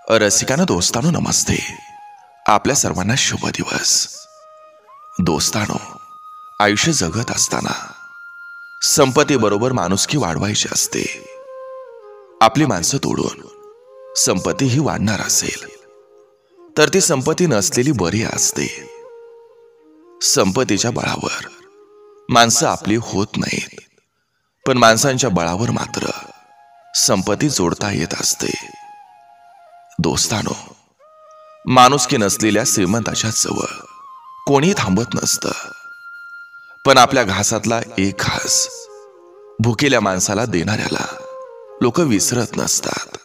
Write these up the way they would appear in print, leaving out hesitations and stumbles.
रसिकांनो, दोस्तानो, नमस्ते. आपल्या सर्वांना शुभ दिवस. दोस्तानो, आयुष्य जगत असताना संपत्ती बरोबर माणुसकी वाढवायची असते. आपली माणसं तोडून संपत्ती ही वाढणार असेल तर ती संपत्ती नसलेली बरी असते. संपत्तीच्या बळावर माणसं आपली होत नाहीत, पण माणसांच्या बळावर मात्र संपत्ती जोडता येत असते. दोस्तानो, माणुसकी नसलेल्या श्रीमंताच्या जवळ कोणी थांबत नसतं, पण आपल्या घासातला एक घास भुकेल्या माणसाला देणाऱ्याला लोक विसरत नसतात.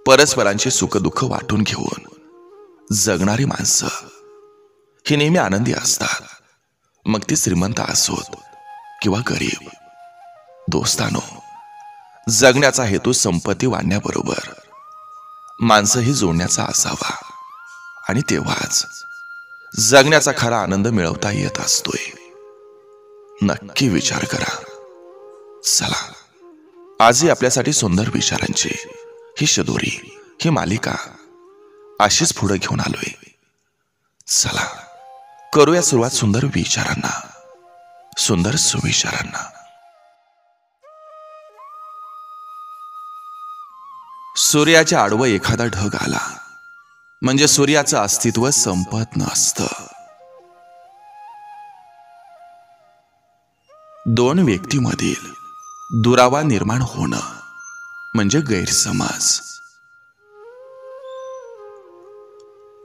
परस्परांचे सुखदुःख वाटून घेऊन जगणारी माणसं ही नेहमी आनंदी असतात, मग ती श्रीमंत असोत किंवा गरीब. दोस्तानो, जगण्याचा हेतू संपत्ती वाढण्याबरोबर माणसंही जोडण्याचा असावा, आणि तेव्हाच जगण्याचा खरा आनंद मिळवता येत असतोय. नक्की विचार करा. चला, आजही आपल्यासाठी सुंदर विचारांची ही शदोरी, ही मालिका अशीच पुढे घेऊन आलोय. चला, करूया सुरुवात सुंदर विचारांना, सुंदर सुविचारांना. सूर्याच्या आडवं एखादा ढग आला म्हणजे सूर्याचं अस्तित्व संपत नसतं. दोन व्यक्तीमधील दुरावा निर्माण होणं म्हणजे गैरसमज.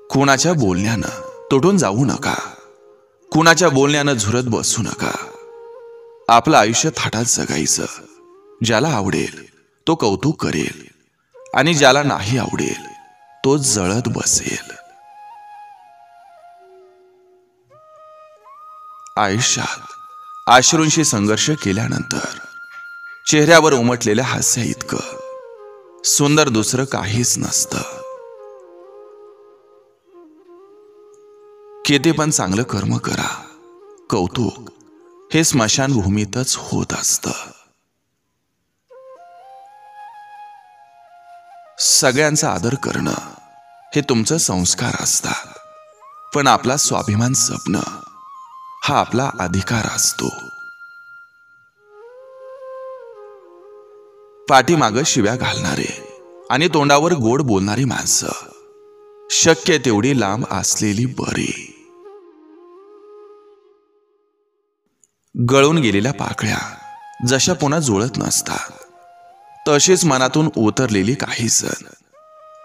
कुणाच्या बोलण्यानं तुटून जाऊ नका, कुणाच्या बोलण्यानं झुरत बसू नका. आपलं आयुष्य थाटात जगायचं. ज्याला आवडेल तो कौतुक करेल, आणि ज्याला नाही आवडेल तो जळत बसेल. आयुष्यात अश्रूंशी संघर्ष केल्यानंतर चेहऱ्यावर उमटलेल्या हास्य इतकं सुंदर दुसरं काहीच नसतं. किती पण चांगलं कर्म करा, कौतुक हे स्मशानभूमीतच होत असतं. सगळ्यांचा आदर करणं हे तुमचं संस्कार असतात, पण आपला स्वाभिमान जपणं हा आपला अधिकार असतो. पाठीमागं शिव्या घालणारे आणि तोंडावर गोड बोलणारी माणसं शक्य तेवढी लांब असलेली बरी. गळून गेलेल्या पाकळ्या जशा पुन्हा जुळत नसतात, तशीच मनातून उतरलेली काही जण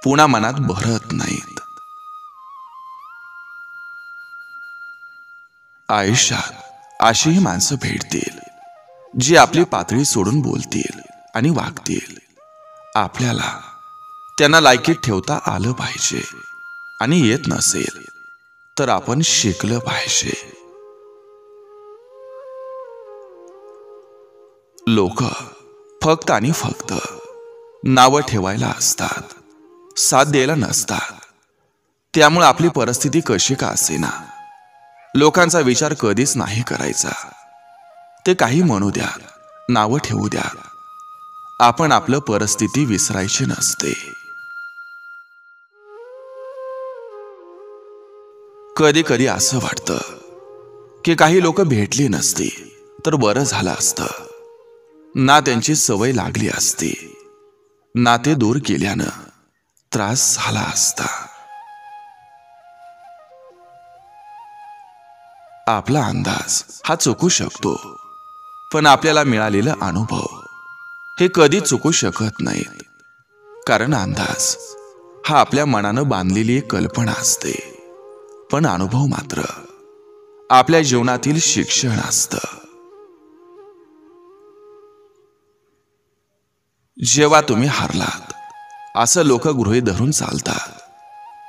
पुन्हा मनात भरत नाहीत. आयुष्यात अशीही माणसं भेटतील जी आपली पातळी सोडून बोलतील आणि वागतील. आपल्याला त्यांना लायकीत ठेवता आलं पाहिजे, आणि येत नसेल तर आपण शिकलं पाहिजे. लोक फक्त आणि फक्त नावं ठेवायला असतात, साथ द्यायला नसतात. त्यामुळे आपली परिस्थिती कशी का असेना, लोकांचा विचार कधीच नाही करायचा. ते काही म्हणू द्या, नावं ठेवू द्या, आपण आपलं परिस्थिती विसरायची नसते. कधी कधी असं वाटतं की काही लोक भेटली नसती तर बरं झालं असतं. ना त्यांची सवय लागली असती, ना ते दूर गेल्यानं त्रास झाला असता. आपला अंदाज हा चुकू शकतो, पण आपल्याला मिळालेला अनुभव हे कधी चुकू शकत नाहीत. कारण अंदाज हा आपल्या मनानं बांधलेली एक कल्पना असते, पण अनुभव मात्र आपल्या जीवनातील शिक्षण असतं. जेव्हा तुम्ही हारलात असं लोक गृहीत धरून चालतात,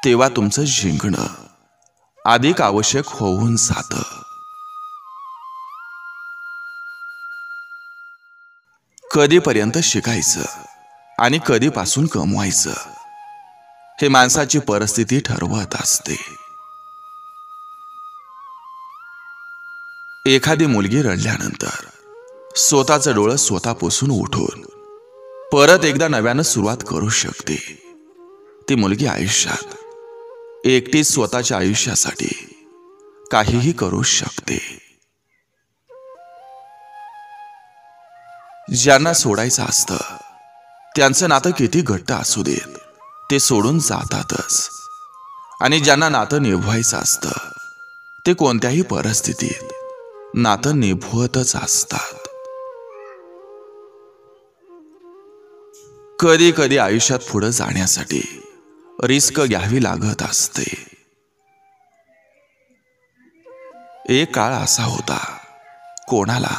तेव्हा तुमचं जिंकणं अधिक आवश्यक होऊन जातं. कधीपर्यंत शिकायचं आणि कधीपासून कमवायचं हे माणसाची परिस्थिती ठरवत असते. एखादी मुलगी रडल्यानंतर स्वतःचं डोळं स्वतः पुसून उठून परत एकदा नव्यानं सुरुवात करू शकते. ती मुलगी आयुष्यात एकटीच स्वतःच्या आयुष्यासाठी काहीही करू शकते. ज्यांना सोडायचं असतं त्यांचं नातं किती घट्ट असू देत ते सोडून जातातच, आणि ज्यांना नातं निभवायचं असतं ते कोणत्याही परिस्थितीत नातं निभवतच असतात. कधी कधी आयुष्यात पुढे जाण्यासाठी रिस्क घ्यावी लागत असते. एक काळ असा होता, कोणाला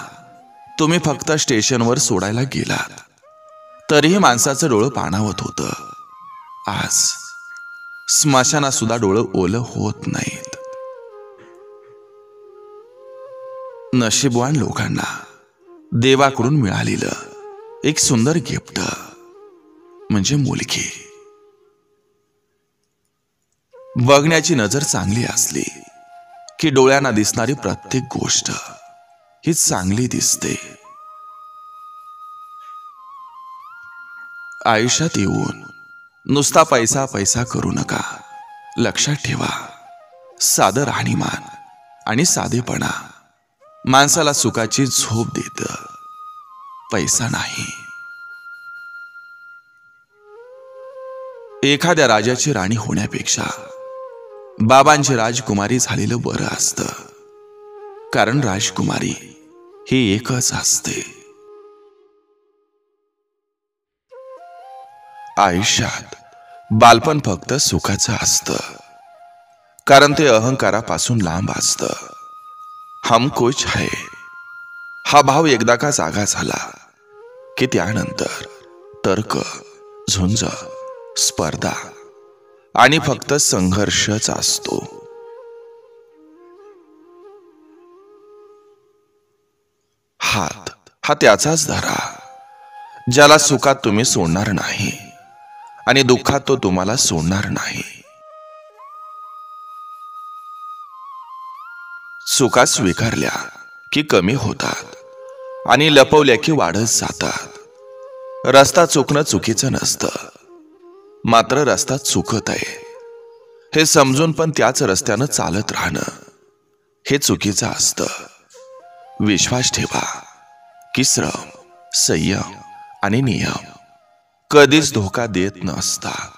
तुम्ही फक्त स्टेशनवर सोडायला गेलात तरीही माणसाचं डोळं पाणावत होतं. आज स्मशानात सुद्धा डोळं ओलं होत नाहीत. नशीबवान लोकांना देवाकडून मिळालेलं एक सुंदर गिफ्ट म्हणजे मुलगी. बघण्याची नजर चांगली असली की डोळ्यांना दिसणारी प्रत्येक गोष्ट ही चांगली दिसते. आयुष्यात येऊन नुसता पैसा पैसा करू नका. लक्षात ठेवा, साधं राहणीमान आणि साधेपणा माणसाला सुखाची झोप देतं, पैसा नाही. एखाद्या राजाची राणी होण्यापेक्षा बाबांची राजकुमारी झालेलं बरं असतं, कारण राजकुमारी ही एकच असते. आयुष्यात बालपण फक्त सुखाचं असतं, कारण ते अहंकारापासून लांब असतं. हम कुछ है हा भाव एकदा का जागा झाला की त्यानंतर तर्क, झुंज, स्पर्धा आणि फक्त संघर्षच असतो. हात हा त्याचाच धरा ज्याला सुखात तुम्ही सोडणार नाही आणि दुःखात तो तुम्हाला सोडणार नाही. चुका स्वीकारल्या की कमी होतात आणि लपवल्या की वाढत जातात. रस्ता चुकणं चुकीचं नसतं, मात्र रस्ता चुकत आहे हे समजून पण त्याच रस्त्यानं चालत राहणं हे चुकीचं असतं. विश्वास ठेवा की श्रम, संयम आणि नियम कधीच धोका देत नसतात.